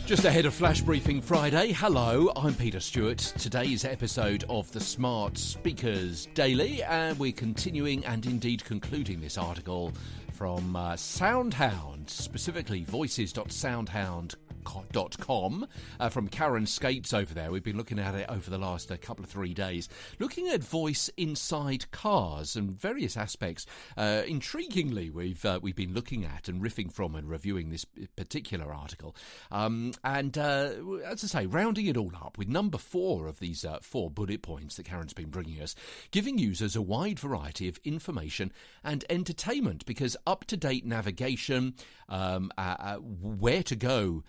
Just ahead of Flash Briefing Friday, hello, I'm Peter Stewart. Today's episode of the Smart Speakers Daily, and we're continuing and indeed concluding this article from Soundhound, specifically voices.soundhound.com, from Karen Scates over there. We've been looking at it over the last couple of 3 days, looking at voice inside cars and various aspects. Intriguingly, we've been looking at and riffing from and reviewing this particular article. And as I say, rounding it all up with number 4 of these 4 bullet points that Karen's been bringing us, giving users a wide variety of information and entertainment, because up-to-date navigation, where to go,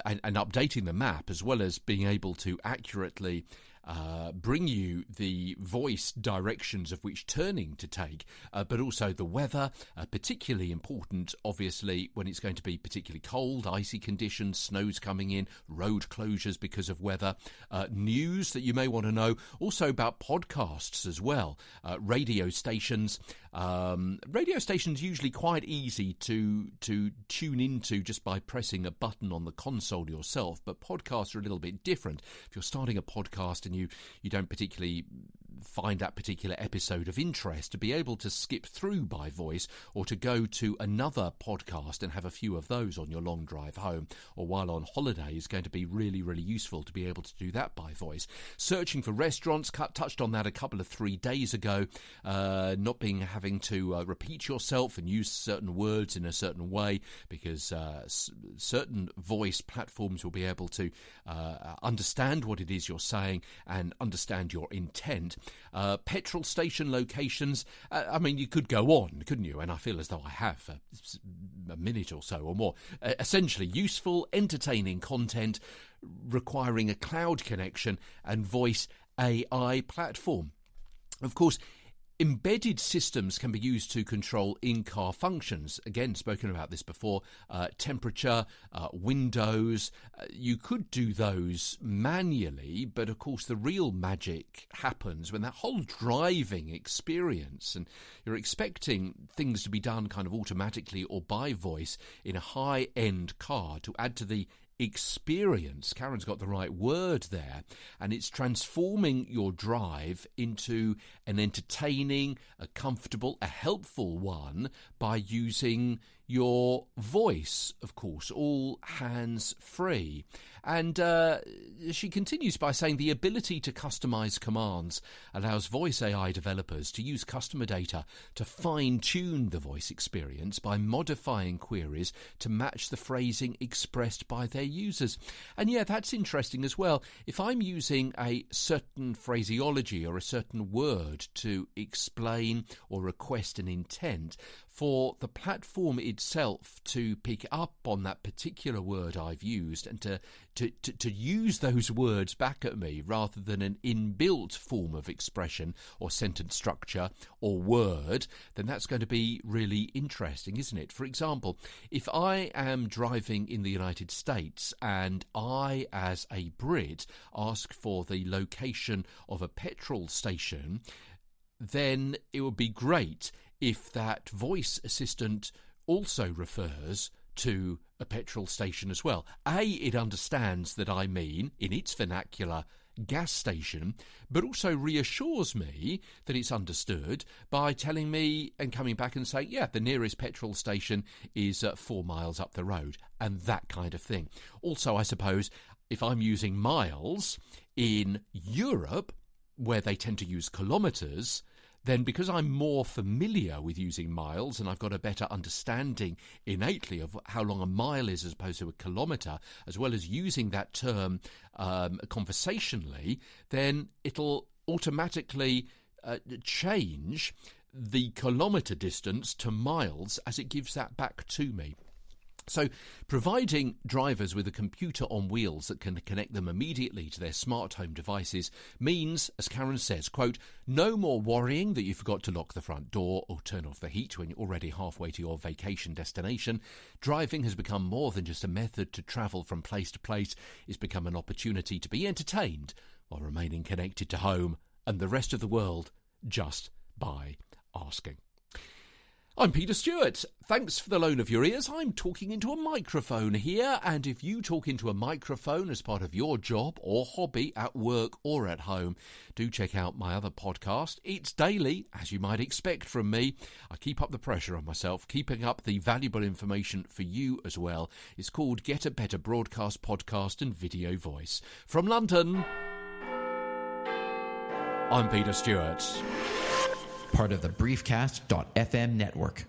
and updating the map, as well as being able to accurately bring you the voice directions of which turning to take, but also the weather, particularly important, obviously, when it's going to be particularly cold, icy conditions, snow's coming in, road closures because of weather, news that you may want to know, also about podcasts as well, radio stations. Radio stations usually quite easy to tune into just by pressing a button on the console yourself, but podcasts are a little bit different. If you're starting a podcast and you don't particularly find that particular episode of interest, to be able to skip through by voice, or to go to another podcast and have a few of those on your long drive home or while on holiday, is going to be really, really useful to be able to do that by voice. Searching for restaurants, touched on that a couple of 3 days ago, not having to repeat yourself and use certain words in a certain way, because certain voice platforms will be able to understand what it is you're saying and understand your intent. Petrol station locations, I mean, you could go on, couldn't you? And I feel as though I have for a minute or so or more. Essentially useful, entertaining content requiring a cloud connection and voice AI platform. Of course, embedded systems can be used to control in-car functions. Again, spoken about this before. Temperature, windows. You could do those manually, but of course the real magic happens when that whole driving experience, and you're expecting things to be done kind of automatically or by voice in a high-end car to add to the experience. Karen's got the right word there, and it's transforming your drive into an entertaining, a comfortable, a helpful one by using your voice, of course, all hands-free. And she continues by saying the ability to customize commands allows voice AI developers to use customer data to fine-tune the voice experience by modifying queries to match the phrasing expressed by their users. And yeah, that's interesting as well. If I'm using a certain phraseology or a certain word to explain or request an intent, for the platform itself to pick up on that particular word I've used and to use those words back at me rather than an inbuilt form of expression or sentence structure or word, then that's going to be really interesting, isn't it? For example, if I am driving in the United States and I, as a Brit, ask for the location of a petrol station, then it would be great if that voice assistant also refers to a petrol station as well. It understands that I mean, in its vernacular, gas station, but also reassures me that it's understood by telling me and coming back and saying, yeah, the nearest petrol station is 4 miles up the road, and that kind of thing. Also, I suppose, if I'm using miles in Europe, where they tend to use kilometres, then because I'm more familiar with using miles and I've got a better understanding innately of how long a mile is as opposed to a kilometre, as well as using that term conversationally, then it'll automatically change the kilometre distance to miles as it gives that back to me. So providing drivers with a computer on wheels that can connect them immediately to their smart home devices means, as Karen says, quote, no more worrying that you forgot to lock the front door or turn off the heat when you're already halfway to your vacation destination. Driving has become more than just a method to travel from place to place. It's become an opportunity to be entertained while remaining connected to home and the rest of the world just by asking. I'm Peter Stewart. Thanks for the loan of your ears. I'm talking into a microphone here, and if you talk into a microphone as part of your job or hobby at work or at home, do check out my other podcast. It's daily, as you might expect from me. I keep up the pressure on myself, keeping up the valuable information for you as well. It's called Get a Better Broadcast Podcast and Video Voice. From London, I'm Peter Stewart. Part of the Briefcast.fm network.